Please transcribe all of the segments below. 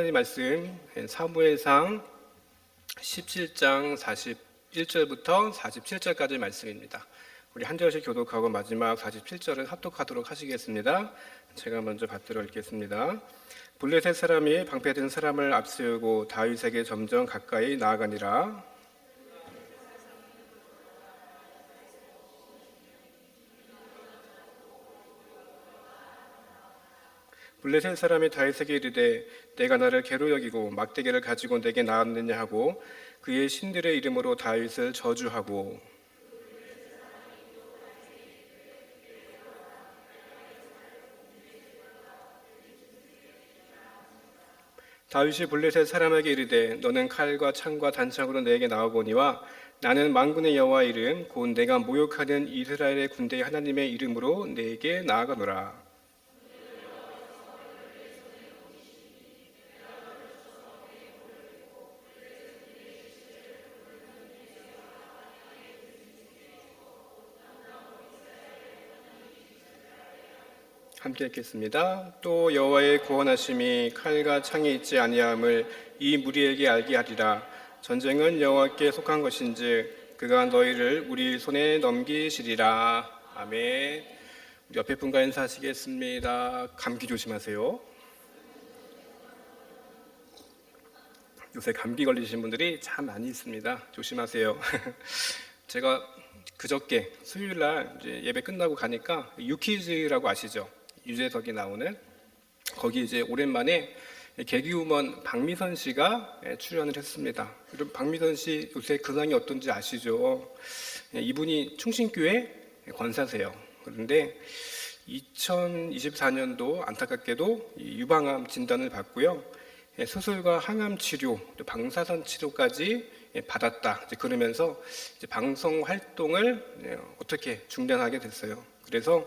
하나님 말씀 사무엘상 17장 41절부터 47절까지 말씀입니다. 우리 한 절씩 교독하고 마지막 47절은 합독하도록 하시겠습니다. 제가 먼저 받들어 읽겠습니다. 블레셋 사람이 방패든 사람을 앞세우고 다윗에게 점점 가까이 나아가니라. 블레셋 사람이 다윗에게 이르되 내가 나를 개로 여기고 막대기를 가지고 내게 나왔느냐 하고 그의 신들의 이름으로 다윗을 저주하고 다윗이 블레셋 사람에게 이르되 너는 칼과 창과 단창으로 내게 나오거니와 나는 만군의 여호와 이름 곧 내가 모욕하는 이스라엘의 군대의 하나님의 이름으로 내게 나아가노라. 함께 읽겠습니다. 또 여호와의 구원하심이 칼과 창이 있지 아니함을 이 무리에게 알게 하리라. 전쟁은 여호와께 속한 것인즉 그가 너희를 우리 손에 넘기시리라. 아멘. 우리 옆에 분과 인사하시겠습니다. 감기 조심하세요. 요새 감기 걸리신 분들이 참 많이 있습니다. 조심하세요. 제가 그저께 수요일날 이제 예배 끝나고 가니까 유퀴즈라고 아시죠? 유재석이 나오는 거기 이제 오랜만에 개그우먼 박미선 씨가 출연을 했습니다. 여러분 박미선 씨 요새 근황이 어떤지 아시죠? 이분이 충신교회 권사세요. 그런데 2024년도 안타깝게도 유방암 진단을 받고요. 수술과 항암 치료, 또 방사선 치료까지 받았다. 그러면서 이제 방송 활동을 어떻게 중단하게 됐어요. 그래서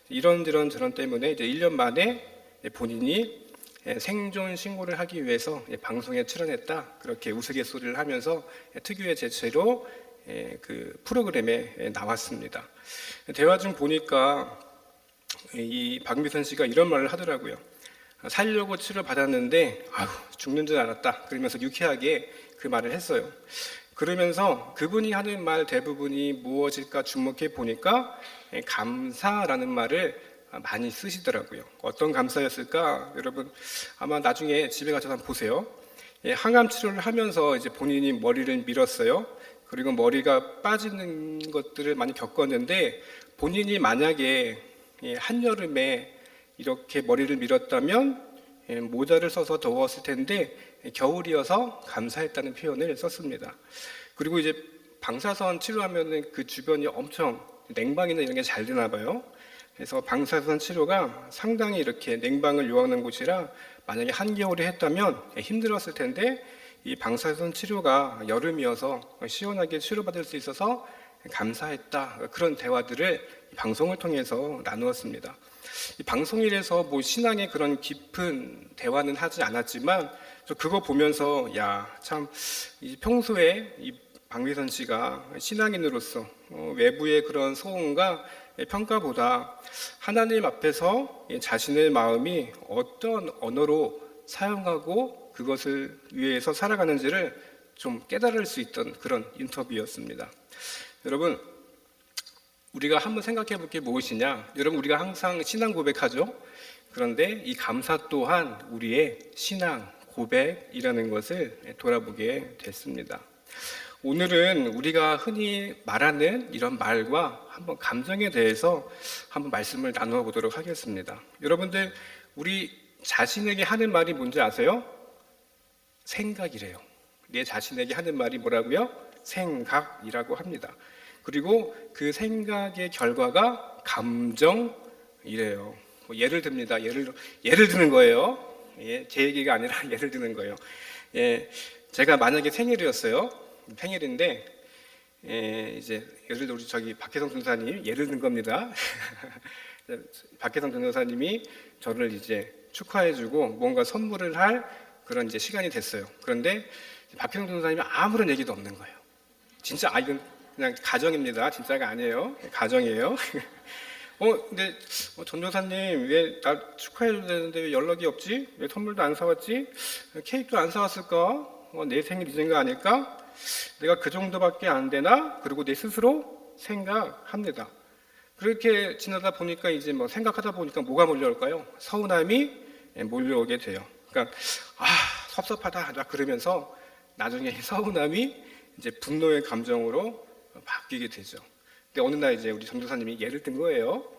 이런저런 저런 때문에 이제 1년 만에 본인이 생존 신고를 하기 위해서 방송에 출연했다. 그렇게 우스갯소리를 하면서 특유의 재치로 그 프로그램에 나왔습니다. 대화 중 보니까 이 박미선 씨가 이런 말을 하더라고요. 살려고 치료 받았는데 아유 죽는 줄 알았다. 그러면서 유쾌하게 그 말을 했어요. 그러면서 그분이 하는 말 대부분이 무엇일까 주목해 보니까 감사라는 말을 많이 쓰시더라고요. 어떤 감사였을까? 여러분 아마 나중에 집에 가서 한번 보세요. 항암 치료를 하면서 이제 본인이 머리를 밀었어요. 그리고 머리가 빠지는 것들을 많이 겪었는데 본인이 만약에 한여름에 이렇게 머리를 밀었다면 모자를 써서 더웠을 텐데 겨울이어서 감사했다는 표현을 썼습니다. 그리고 이제 방사선 치료하면은 그 주변이 엄청 냉방이나 이런 게 잘 되나 봐요. 그래서 방사선 치료가 상당히 이렇게 냉방을 요하는 곳이라 만약에 한겨울에 했다면 힘들었을 텐데 이 방사선 치료가 여름이어서 시원하게 치료받을 수 있어서 감사했다. 그런 대화들을 방송을 통해서 나누었습니다. 이 방송일에서 뭐 신앙의 그런 깊은 대화는 하지 않았지만 저 그거 보면서 야, 참 평소에 이 박미선 씨가 신앙인으로서 외부의 그런 소음과 평가보다 하나님 앞에서 자신의 마음이 어떤 언어로 사용하고 그것을 위해서 살아가는지를 좀 깨달을 수 있던 그런 인터뷰였습니다. 여러분 우리가 한번 생각해 볼 게 무엇이냐? 여러분 우리가 항상 신앙 고백하죠. 그런데 이 감사 또한 우리의 신앙 고백이라는 것을 돌아보게 됐습니다. 오늘은 우리가 흔히 말하는 이런 말과 한번 감정에 대해서 한번 말씀을 나누어 보도록 하겠습니다. 여러분들 우리 자신에게 하는 말이 뭔지 아세요? 생각이래요. 내 자신에게 하는 말이 뭐라고요? 생각이라고 합니다. 그리고 그 생각의 결과가 감정이래요. 예를 듭니다. 예를 드는 거예요. 제 얘기가 아니라 예를 드는 거예요. 제가 만약에 생일이었어요. 생일인데 이제 예를 들어 우리 저기 박혜성 전도사님 예를 든 겁니다. 박혜성 전도사님이 저를 이제 축하해주고 뭔가 선물을 할 그런 이제 시간이 됐어요. 그런데 박혜성 전도사님이 아무런 얘기도 없는 거예요. 진짜 이건 그냥 가정입니다. 진짜가 아니에요. 가정이에요. 근데 전도사님 왜 나 축하해줘야 되는데 왜 연락이 없지? 왜 선물도 안 사왔지? 케이크도 안 사왔을까? 내 생일 잊은 거 아닐까? 내가 그 정도밖에 안 되나? 그리고 내 스스로 생각합니다. 그렇게 지나다 보니까 이제 생각하다 보니까 뭐가 몰려올까요? 서운함이 몰려오게 돼요. 그러니까 섭섭하다 그러면서 나중에 이 서운함이 이제 분노의 감정으로 바뀌게 되죠. 근데 어느 날 이제 우리 전도사님이 예를 든 거예요.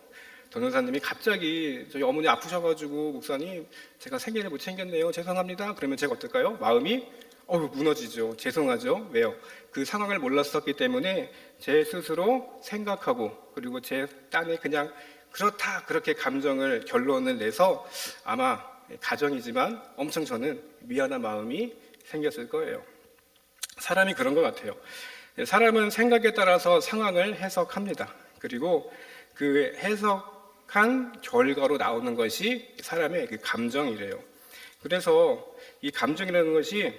전도사님이 갑자기 저희 어머니 아프셔가지고 목사님 제가 생일을 못 챙겼네요. 죄송합니다. 그러면 제가 어떨까요? 마음이 무너지죠. 죄송하죠. 왜요? 그 상황을 몰랐었기 때문에 제 스스로 생각하고 그리고 제 딴에 그냥 그렇다 그렇게 감정을 결론을 내서 아마 가정이지만 엄청 저는 미안한 마음이 생겼을 거예요. 사람이 그런 것 같아요. 사람은 생각에 따라서 상황을 해석합니다. 그리고 그 해석한 결과로 나오는 것이 사람의 그 감정이래요. 그래서 이 감정이라는 것이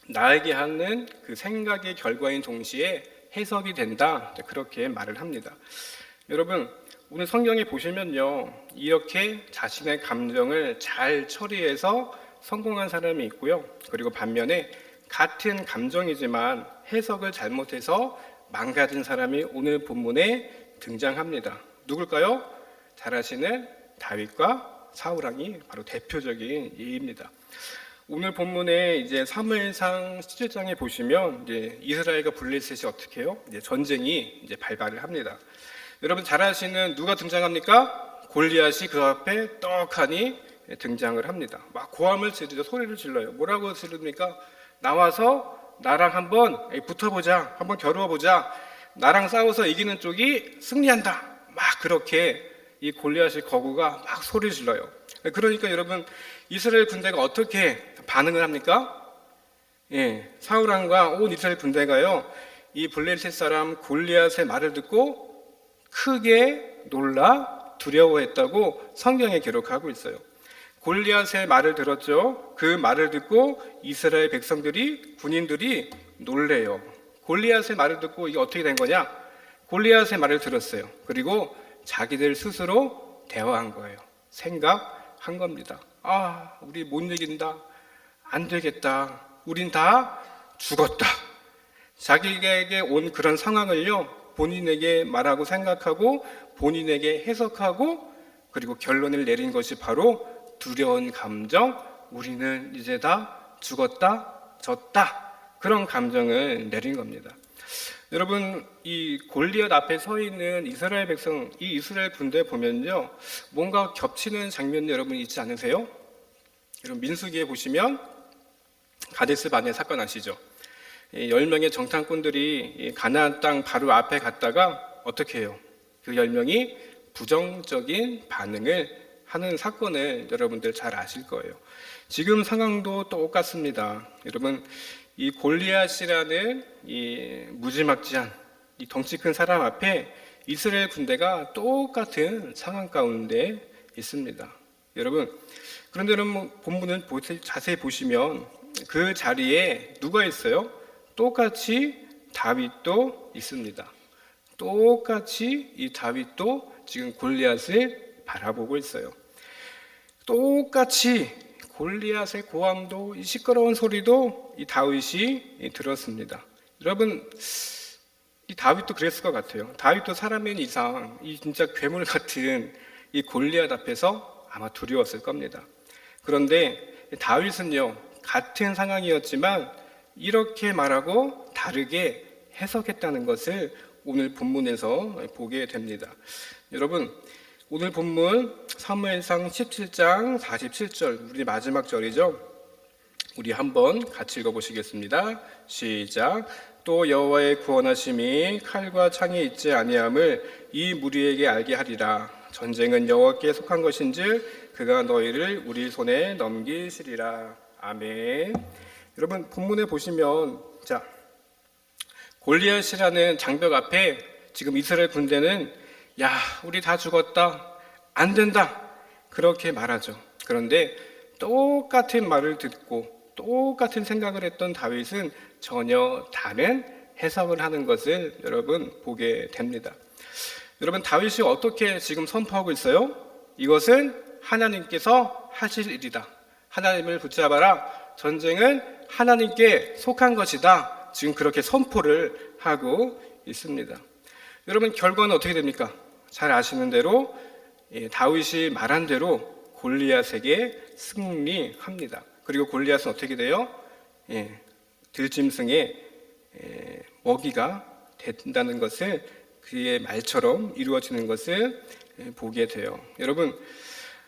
나에게 하는 그 생각의 결과인 동시에 해석이 된다. 그렇게 말을 합니다. 여러분, 오늘 성경에 보시면요. 이렇게 자신의 감정을 잘 처리해서 성공한 사람이 있고요. 그리고 반면에 같은 감정이지만 해석을 잘못해서 망가진 사람이 오늘 본문에 등장합니다. 누굴까요? 잘 아시는 다윗과 사울왕이 바로 대표적인 예입니다. 오늘 본문에 이제 사무엘상 17장에 보시면 이제 이스라엘과 블레셋이 어떻게 해요? 이제 전쟁이 이제 발발을 합니다. 여러분 잘 아시는 누가 등장합니까? 골리앗이 그 앞에 떡하니 등장을 합니다. 막 고함을 지르죠. 소리를 질러요. 뭐라고 지릅니까? 나와서 나랑 한번 붙어보자. 한번 겨루어보자. 나랑 싸워서 이기는 쪽이 승리한다. 막 그렇게 이 골리앗의 거구가 막 소리 질러요. 그러니까 여러분 이스라엘 군대가 어떻게 반응을 합니까? 사울왕과 온 이스라엘 군대가요. 이 블레셋 사람 골리앗의 말을 듣고 크게 놀라 두려워했다고 성경에 기록하고 있어요. 골리앗의 말을 들었죠. 그 말을 듣고 이스라엘 백성들이 군인들이 놀래요. 골리앗의 말을 듣고 이게 어떻게 된 거냐? 골리앗의 말을 들었어요. 그리고 자기들 스스로 대화한 거예요. 생각한 겁니다. 우리 못 이긴다. 안 되겠다. 우린 다 죽었다. 자기에게 온 그런 상황을요. 본인에게 말하고 생각하고 본인에게 해석하고 그리고 결론을 내린 것이 바로 두려운 감정, 우리는 이제 다 죽었다, 졌다 그런 감정을 내린 겁니다. 여러분 이 골리앗 앞에 서 있는 이스라엘 백성, 이 이스라엘 군대 보면요 뭔가 겹치는 장면이 여러분 있지 않으세요? 여러분 민수기에 보시면 가데스 바네 사건 아시죠? 10명의 정탐꾼들이 가나안 땅 바로 앞에 갔다가 어떻게 해요? 그 10명이 부정적인 반응을 하는 사건을 여러분들 잘 아실 거예요. 지금 상황도 똑같습니다. 여러분 이 골리앗이라는 이 무지막지한 이 덩치 큰 사람 앞에 이스라엘 군대가 똑같은 상황 가운데 있습니다. 여러분 그런데 여러분 본문을 자세히 보시면 그 자리에 누가 있어요? 똑같이 다윗도 있습니다. 똑같이 이 다윗도 지금 골리앗을 바라보고 있어요. 똑같이 골리앗의 고함도 이 시끄러운 소리도 이 다윗이 들었습니다. 여러분 이 다윗도 그랬을 것 같아요. 다윗도 사람인 이상 이 진짜 괴물 같은 이 골리앗 앞에서 아마 두려웠을 겁니다. 그런데 다윗은요 같은 상황이었지만 이렇게 말하고 다르게 해석했다는 것을 오늘 본문에서 보게 됩니다. 여러분 오늘 본문 사무엘상 17장 47절 우리 마지막 절이죠. 우리 한번 같이 읽어보시겠습니다. 시작. 또 여호와의 구원하심이 칼과 창이 있지 아니함을 이 무리에게 알게 하리라. 전쟁은 여호와께 속한 것인즉 그가 너희를 우리 손에 넘기시리라. 아멘. 여러분 본문에 보시면 골리앗이라는 장벽 앞에 지금 이스라엘 군대는 우리 다 죽었다. 안 된다. 그렇게 말하죠. 그런데 똑같은 말을 듣고 똑같은 생각을 했던 다윗은 전혀 다른 해석을 하는 것을 여러분 보게 됩니다. 여러분, 다윗이 어떻게 지금 선포하고 있어요? 이것은 하나님께서 하실 일이다. 하나님을 붙잡아라. 전쟁은 하나님께 속한 것이다. 지금 그렇게 선포를 하고 있습니다. 여러분, 결과는 어떻게 됩니까? 잘 아시는 대로 다윗이 말한 대로 골리앗에게 승리합니다. 그리고 골리앗은 어떻게 돼요? 들짐승의 먹이가 된다는 것을, 그의 말처럼 이루어지는 것을 보게 돼요. 여러분,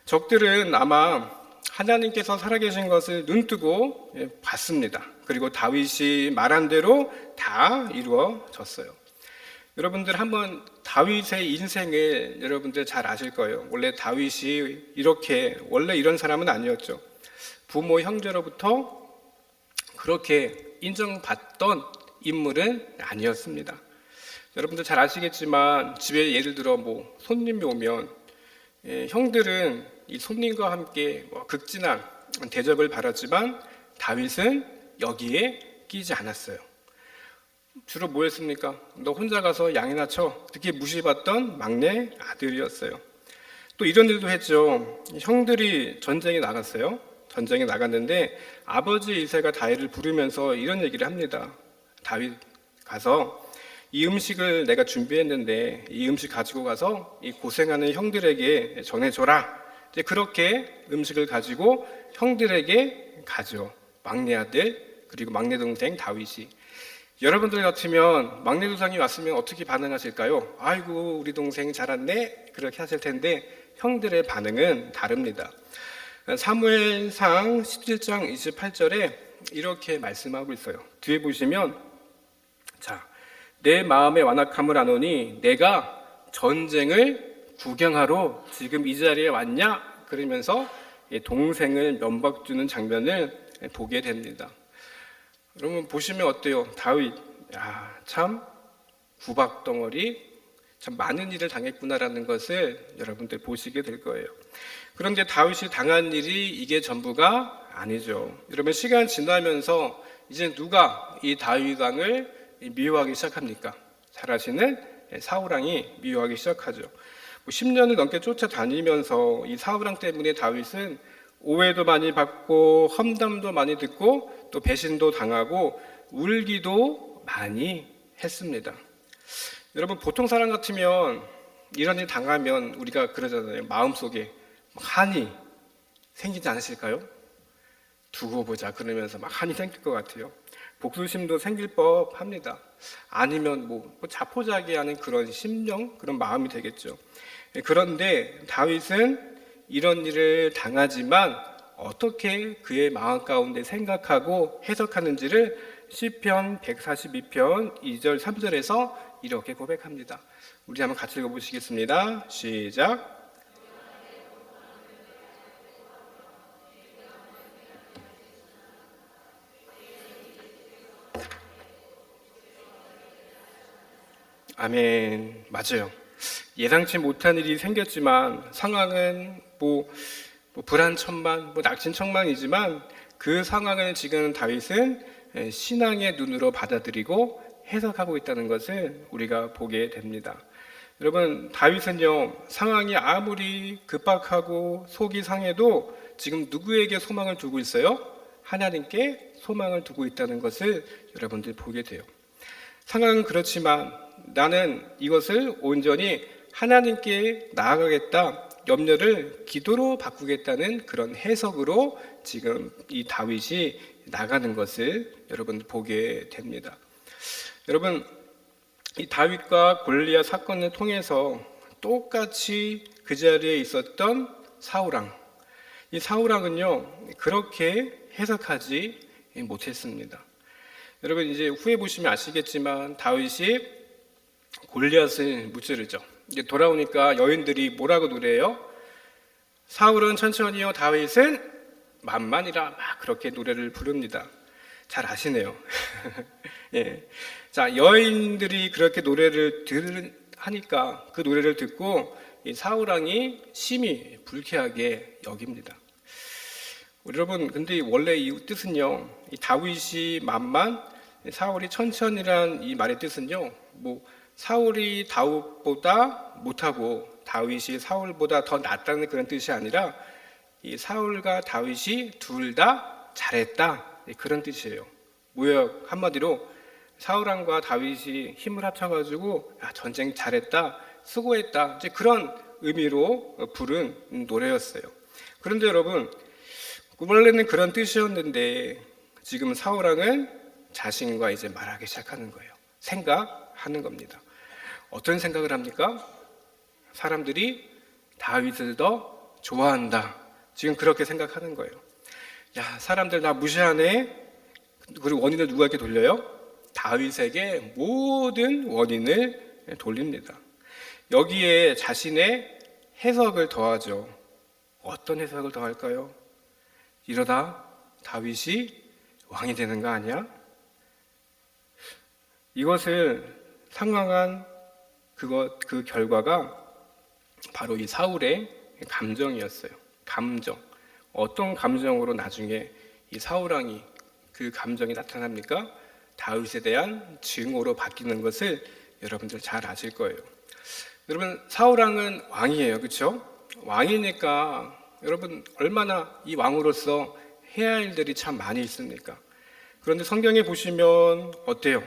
적들은 아마 하나님께서 살아계신 것을 눈뜨고 봤습니다. 그리고 다윗이 말한 대로 다 이루어졌어요. 여러분들 한번 다윗의 인생을 여러분들 잘 아실 거예요. 원래 다윗이 원래 이런 사람은 아니었죠. 부모, 형제로부터 그렇게 인정받던 인물은 아니었습니다. 여러분들 잘 아시겠지만 집에 예를 들어 손님이 오면 형들은 이 손님과 함께 극진한 대접을 받았지만 다윗은 여기에 끼지 않았어요. 주로 뭐 했습니까? 너 혼자 가서 양이나 쳐. 특히 무시받던 막내 아들이었어요. 또 이런 일도 했죠. 형들이 전쟁에 나갔어요. 전쟁에 나갔는데 아버지 이새가 다윗을 부르면서 이런 얘기를 합니다. 다윗, 가서 이 음식을 내가 준비했는데 이 음식 가지고 가서 이 고생하는 형들에게 전해줘라. 이제 그렇게 음식을 가지고 형들에게 가죠. 막내 아들 그리고 막내 동생 다윗이. 여러분들 같으면 막내 동생이 왔으면 어떻게 반응하실까요? 아이고, 우리 동생 잘 왔네, 그렇게 하실 텐데 형들의 반응은 다릅니다. 사무엘상 17장 28절에 이렇게 말씀하고 있어요. 뒤에 보시면, 자, 내 마음의 완악함을 아노니 내가 전쟁을 구경하러 지금 이 자리에 왔냐? 그러면서 동생을 면박 주는 장면을 보게 됩니다. 여러분 보시면 어때요? 다윗, 참 구박덩어리, 참 많은 일을 당했구나라는 것을 여러분들 보시게 될 거예요. 그런데 다윗이 당한 일이 이게 전부가 아니죠. 여러분, 시간 지나면서 이제 누가 이 다윗 왕을 미워하기 시작합니까? 잘 아시는 사울 왕이 미워하기 시작하죠. 10년을 넘게 쫓아다니면서 이 사울 왕 때문에 다윗은 오해도 많이 받고 험담도 많이 듣고 또 배신도 당하고 울기도 많이 했습니다. 여러분, 보통 사람 같으면 이런 일 당하면 우리가 그러잖아요. 마음속에 한이 생기지 않으실까요? 두고 보자 그러면서 막 한이 생길 것 같아요. 복수심도 생길 법합니다. 아니면 자포자기하는 그런 심령, 그런 마음이 되겠죠. 그런데 다윗은 이런 일을 당하지만 어떻게 그의 마음 가운데 생각하고 해석하는지를 시편 142편 2절 3절에서 이렇게 고백합니다. 우리 한번 같이 읽어보시겠습니다. 시작. 아멘. 맞아요. 예상치 못한 일이 생겼지만 상황은 불안천만, 낙진천만이지만 그 상황을 지금 다윗은 신앙의 눈으로 받아들이고 해석하고 있다는 것을 우리가 보게 됩니다. 여러분, 다윗은요, 상황이 아무리 급박하고 속이 상해도 지금 누구에게 소망을 두고 있어요? 하나님께 소망을 두고 있다는 것을 여러분들 보게 돼요. 상황은 그렇지만 나는 이것을 온전히 하나님께 나아가겠다, 염려를 기도로 바꾸겠다는 그런 해석으로 지금 이 다윗이 나가는 것을 여러분 보게 됩니다. 여러분, 이 다윗과 골리앗 사건을 통해서 똑같이 그 자리에 있었던 사울왕, 이 사울왕은요 그렇게 해석하지 못했습니다. 여러분, 이제 후에 보시면 아시겠지만 다윗이 골리앗을 무찌르죠. 이제 돌아오니까 여인들이 뭐라고 노래해요? 사울은 천천히요, 다윗은 만만이라, 막 그렇게 노래를 부릅니다. 잘 아시네요. 예. 자, 여인들이 그렇게 노래를 하니까 그 노래를 듣고 이 사울왕이 심히 불쾌하게 여깁니다. 여러분, 근데 원래 이 뜻은요, 이 다윗이 만만, 사울이 천천히란 이 말의 뜻은요, 사울이 다윗보다 못하고 다윗이 사울보다 더 낫다는 그런 뜻이 아니라 이 사울과 다윗이 둘 다 잘했다, 그런 뜻이에요. 무역 한마디로 사울왕과 다윗이 힘을 합쳐가지고 전쟁 잘했다, 수고했다, 이제 그런 의미로 부른 노래였어요. 그런데 여러분, 원래는 그런 뜻이었는데 지금 사울왕은 자신과 이제 말하기 시작하는 거예요. 생각하는 겁니다. 어떤 생각을 합니까? 사람들이 다윗을 더 좋아한다, 지금 그렇게 생각하는 거예요. 야, 사람들 나 무시하네. 그리고 원인을 누구에게 돌려요? 다윗에게 모든 원인을 돌립니다. 여기에 자신의 해석을 더하죠. 어떤 해석을 더할까요? 이러다 다윗이 왕이 되는 거 아니야? 이것을 상황한 그 결과가 바로 이 사울의 감정이었어요. 감정. 어떤 감정으로 나중에 이 사울왕이 그 감정이 나타납니까? 다윗에 대한 증오로 바뀌는 것을 여러분들 잘 아실 거예요. 여러분, 사울왕은 왕이에요. 그렇죠? 왕이니까 여러분 얼마나 이 왕으로서 해야 할 일들이 참 많이 있습니까? 그런데 성경에 보시면 어때요?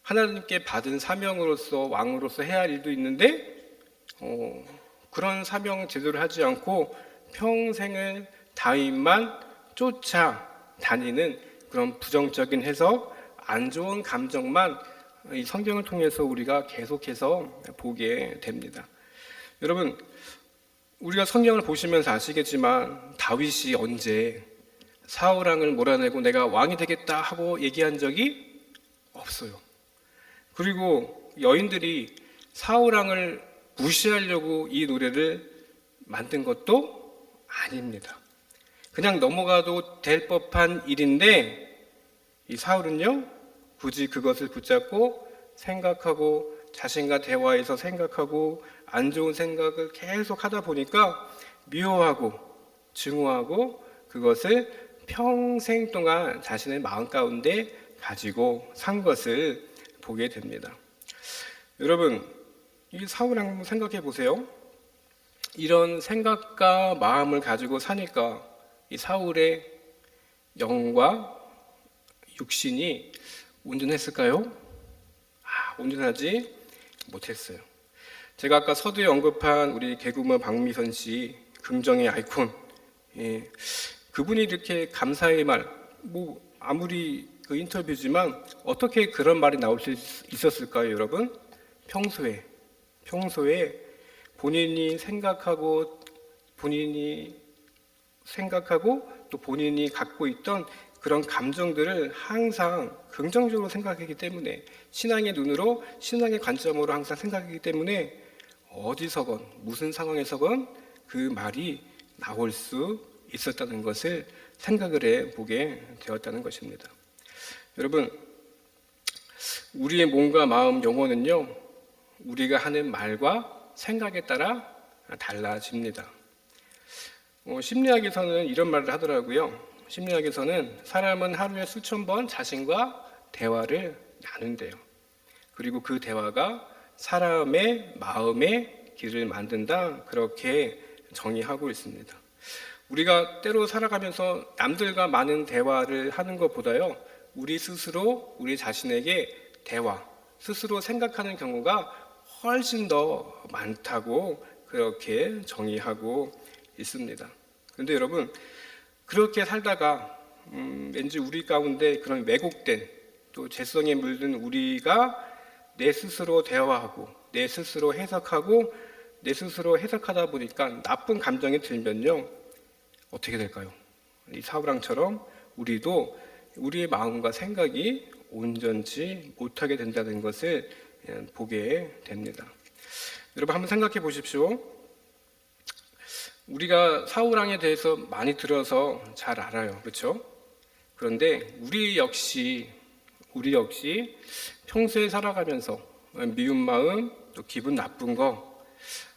하나님께 받은 사명으로서 왕으로서 해야 할 일도 있는데 그런 사명 제대로 하지 않고 평생을 다윗만 쫓아다니는 그런 부정적인 해석, 안 좋은 감정만 이 성경을 통해서 우리가 계속해서 보게 됩니다. 여러분, 우리가 성경을 보시면서 아시겠지만 다윗이 언제 사울왕을 몰아내고 내가 왕이 되겠다 하고 얘기한 적이 없어요. 그리고 여인들이 사울왕을 무시하려고 이 노래를 만든 것도 아닙니다. 그냥 넘어가도 될 법한 일인데 이 사울은요, 굳이 그것을 붙잡고 생각하고 자신과 대화해서 생각하고 안 좋은 생각을 계속 하다 보니까 미워하고 증오하고 그것을 평생 동안 자신의 마음 가운데 가지고 산 것을 보게 됩니다. 여러분, 이 사울 한번 생각해 보세요. 이런 생각과 마음을 가지고 사니까 이 사울의 영과 육신이 온전했을까요? 온전하지 못했어요. 제가 아까 서두에 언급한 우리 개그우먼 박미선 씨, 긍정의 아이콘, 그분이 이렇게 감사의 말, 아무리 그 인터뷰지만 어떻게 그런 말이 나올 수 있었을까요, 여러분? 평소에 본인이 생각하고 또 본인이 갖고 있던 그런 감정들을 항상 긍정적으로 생각하기 때문에, 신앙의 눈으로, 신앙의 관점으로 항상 생각하기 때문에 어디서건 무슨 상황에서건 그 말이 나올 수 있었다는 것을 생각을 해보게 되었다는 것입니다. 여러분, 우리의 몸과 마음, 영혼은요, 우리가 하는 말과 생각에 따라 달라집니다. 심리학에서는 이런 말을 하더라고요. 심리학에서는 사람은 하루에 수천 번 자신과 대화를 나눈대요. 그리고 그 대화가 사람의 마음의 길을 만든다, 그렇게 정의하고 있습니다. 우리가 때로 살아가면서 남들과 많은 대화를 하는 것보다요, 우리 스스로 우리 자신에게 대화, 스스로 생각하는 경우가 훨씬 더 많다고 그렇게 정의하고 있습니다. 그런데 여러분, 그렇게 살다가 왠지 우리 가운데 그런 왜곡된 또 죄성에 물든 우리가 내 스스로 대화하고 내 스스로 해석하고 내 스스로 해석하다 보니까 나쁜 감정이 들면요, 어떻게 될까요? 이 사울왕처럼 우리도 우리의 마음과 생각이 온전치 못하게 된다는 것을 보게 됩니다. 여러분, 한번 생각해 보십시오. 우리가 사울왕에 대해서 많이 들어서 잘 알아요. 그렇죠? 그런데 우리 역시 평소에 살아가면서 미운 마음, 또 기분 나쁜 거,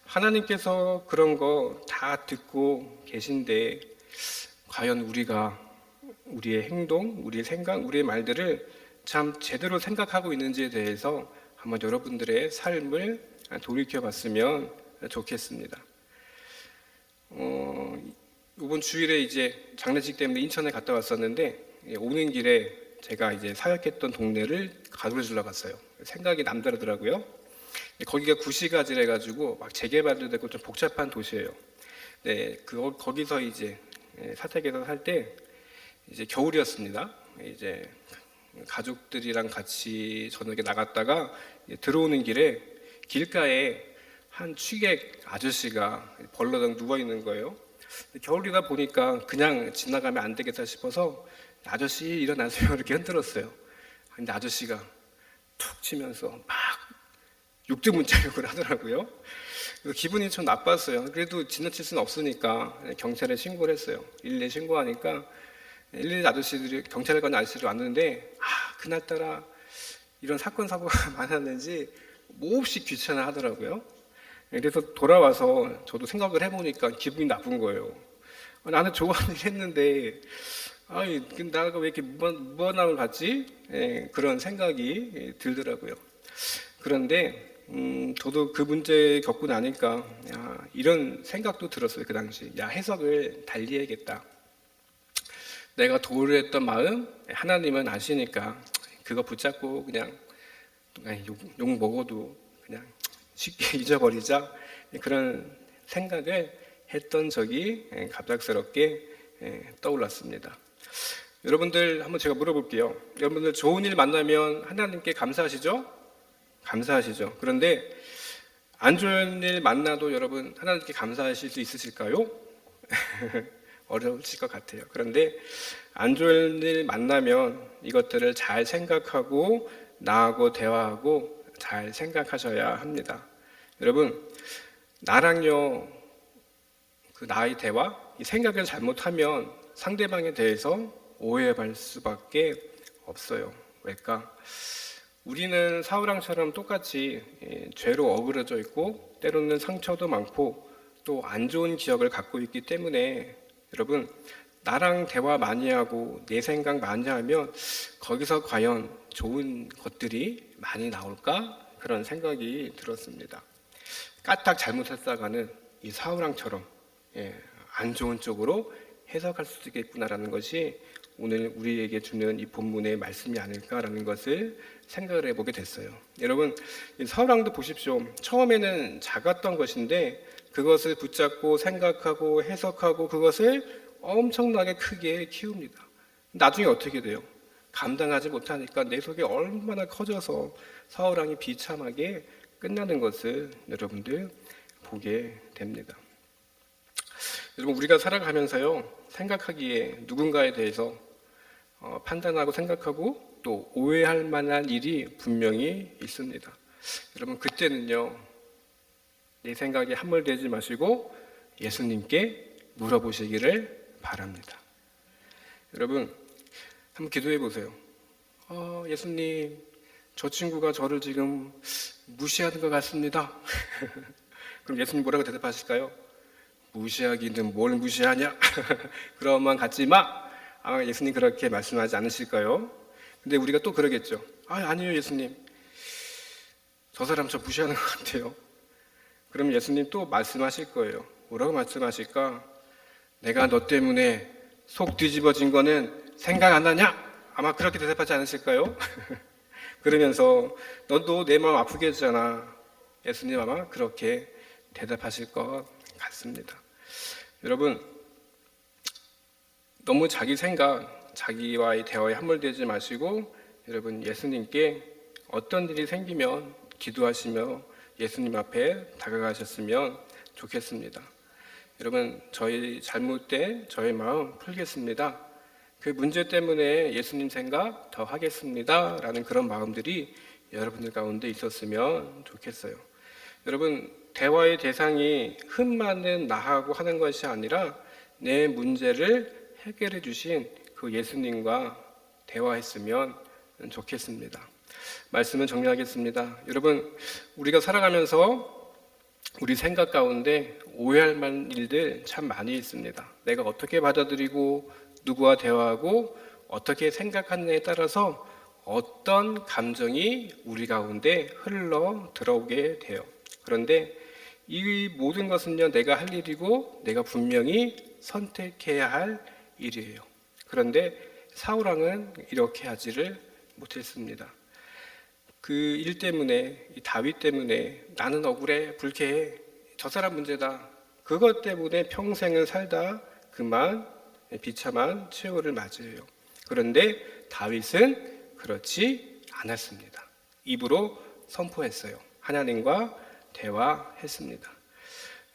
하나님께서 그런 거 다 듣고 계신데 과연 우리가 우리의 행동, 우리의 생각, 우리의 말들을 참 제대로 생각하고 있는지에 대해서 한번 여러분들의 삶을 돌이켜 봤으면 좋겠습니다. 이번 주일에 이제 장례식 때문에 인천에 갔다 왔었는데, 오는 길에 제가 이제 사역했던 동네를 가로질러 갔어요. 생각이 남다르더라고요. 거기가 구시가지래 가지고 막 재개발도 되고 좀 복잡한 도시예요. 네, 거기서 이제 사택에서 살 때 이제 겨울이었습니다. 이제 가족들이랑 같이 저녁에 나갔다가 들어오는 길에 길가에 한 취객 아저씨가 벌러덩 누워 있는 거예요. 겨울이다 보니까 그냥 지나가면 안 되겠다 싶어서 아저씨 일어나세요 이렇게 흔들었어요. 근데 아저씨가 툭 치면서 막 육두문자 욕을 하더라고요. 그래서 기분이 좀 나빴어요. 그래도 지나칠 수는 없으니까 경찰에 신고를 했어요. 112 신고하니까 112 아저씨들이 경찰에 가는 아저씨들이 왔는데 그날따라 이런 사건 사고가 많았는지 몹시 귀찮아 하더라고요. 그래서 돌아와서 저도 생각을 해보니까 기분이 나쁜 거예요. 나는 좋아하는 일 했는데 나가 왜 이렇게 무관함을 갖지? 그런 생각이 들더라고요. 그런데 저도 그 문제 겪고 나니까 이런 생각도 들었어요. 그 당시 해석을 달리 해야겠다. 내가 도울했던 마음 하나님은 아시니까 그거 붙잡고 그냥 욕 먹어도 그냥 쉽게 잊어버리자, 그런 생각을 했던 적이 갑작스럽게 떠올랐습니다. 여러분들 한번 제가 물어볼게요. 여러분들 좋은 일 만나면 하나님께 감사하시죠? 감사하시죠? 그런데 안 좋은 일 만나도 여러분 하나님께 감사하실 수 있으실까요? 어려우실 것 같아요. 그런데 안 좋은 일 만나면 이것들을 잘 생각하고 나하고 대화하고 잘 생각하셔야 합니다. 여러분, 나랑요 나의 대화, 이 생각을 잘못하면 상대방에 대해서 오해할 수밖에 없어요. 왜일까? 우리는 사울왕처럼 똑같이 죄로 어그러져 있고 때로는 상처도 많고 또 안 좋은 기억을 갖고 있기 때문에 여러분, 나랑 대화 많이 하고 내 생각 많이 하면 거기서 과연 좋은 것들이 많이 나올까? 그런 생각이 들었습니다. 까딱 잘못했다가는 이 사울왕처럼 안 좋은 쪽으로 해석할 수도 있겠구나라는 것이 오늘 우리에게 주는 이 본문의 말씀이 아닐까라는 것을 생각을 해보게 됐어요. 여러분, 사울왕도 보십시오. 처음에는 작았던 것인데 그것을 붙잡고 생각하고 해석하고 그것을 엄청나게 크게 키웁니다. 나중에 어떻게 돼요? 감당하지 못하니까 내 속에 얼마나 커져서 사울왕이 비참하게 끝나는 것을 여러분들 보게 됩니다. 여러분, 우리가 살아가면서요, 생각하기에 누군가에 대해서 판단하고 생각하고 또 오해할 만한 일이 분명히 있습니다. 여러분, 그때는요, 내 생각에 함몰되지 마시고 예수님께 물어보시기를 바랍니다. 여러분, 한번 기도해 보세요. 예수님, 저 친구가 저를 지금 무시하는 것 같습니다. 그럼 예수님 뭐라고 대답하실까요? 무시하기는 뭘 무시하냐? 그런 만 갖지 마. 예수님 그렇게 말씀하지 않으실까요? 근데 우리가 또 그러겠죠. 아니에요, 예수님. 저 사람 저 무시하는 것 같아요. 그럼 예수님 또 말씀하실 거예요. 뭐라고 말씀하실까? 내가 너 때문에 속 뒤집어진 거는 생각 안 나냐? 아마 그렇게 대답하지 않으실까요? 그러면서 너도 내 마음 아프게 했잖아. 예수님 아마 그렇게 대답하실 것 같습니다. 여러분, 너무 자기 생각, 자기와의 대화에 함몰되지 마시고 여러분, 예수님께 어떤 일이 생기면 기도하시며 예수님 앞에 다가가셨으면 좋겠습니다. 여러분, 저희 잘못된 저의 마음 풀겠습니다. 그 문제 때문에 예수님 생각 더 하겠습니다. 라는 그런 마음들이 여러분들 가운데 있었으면 좋겠어요. 여러분, 대화의 대상이 흠 많은 나하고 하는 것이 아니라 내 문제를 해결해 주신 그 예수님과 대화했으면 좋겠습니다. 말씀을 정리하겠습니다. 여러분, 우리가 살아가면서 우리 생각 가운데 오해할 만한 일들 참 많이 있습니다. 내가 어떻게 받아들이고 누구와 대화하고 어떻게 생각하느냐에 따라서 어떤 감정이 우리 가운데 흘러 들어오게 돼요. 그런데 이 모든 것은요, 내가 할 일이고 내가 분명히 선택해야 할 일이에요. 그런데 사울왕은 이렇게 하지를 못했습니다. 그 일 때문에, 이 다윗 때문에 나는 억울해, 불쾌해, 저 사람 문제다. 그것 때문에 평생을 살다 그만 비참한 최후를 맞이해요. 그런데 다윗은 그렇지 않았습니다. 입으로 선포했어요. 하나님과 대화했습니다.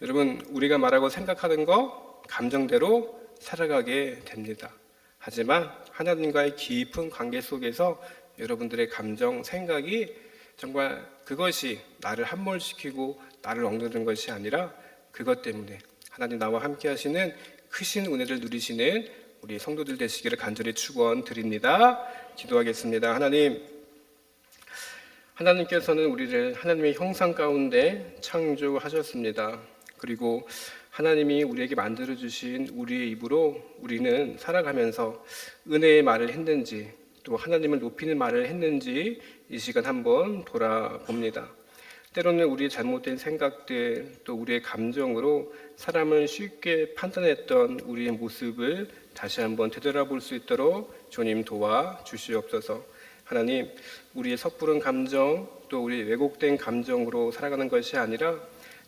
여러분, 우리가 말하고 생각하는 거 감정대로 살아가게 됩니다. 하지만 하나님과의 깊은 관계 속에서 여러분들의 감정, 생각이 정말 그것이 나를 함몰시키고 나를 억누르는 것이 아니라 그것 때문에 하나님 나와 함께 하시는 크신 은혜를 누리시는 우리 성도들 되시기를 간절히 축원드립니다. 기도하겠습니다. 하나님께서는 우리를 하나님의 형상 가운데 창조하셨습니다. 그리고 하나님이 우리에게 만들어주신 우리의 입으로 우리는 살아가면서 은혜의 말을 했는지 또 하나님을 높이는 말을 했는지 이 시간 한번 돌아봅니다. 때로는 우리의 잘못된 생각들 또 우리의 감정으로 사람을 쉽게 판단했던 우리의 모습을 다시 한번 되돌아볼 수 있도록 주님 도와주시옵소서. 하나님, 우리의 섣부른 감정 또 우리 왜곡된 감정으로 살아가는 것이 아니라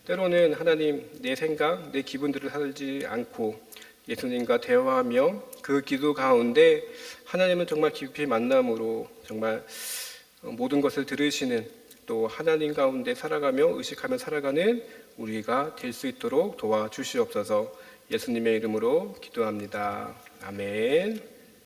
때로는 하나님 내 생각, 내 기분들을 살지 않고 예수님과 대화하며 그 기도 가운데 하나님은 정말 깊이 만남으로 정말 모든 것을 들으시는 또 하나님 가운데 살아가며 의식하며 살아가는 우리가 될 수 있도록 도와주시옵소서. 예수님의 이름으로 기도합니다. 아멘.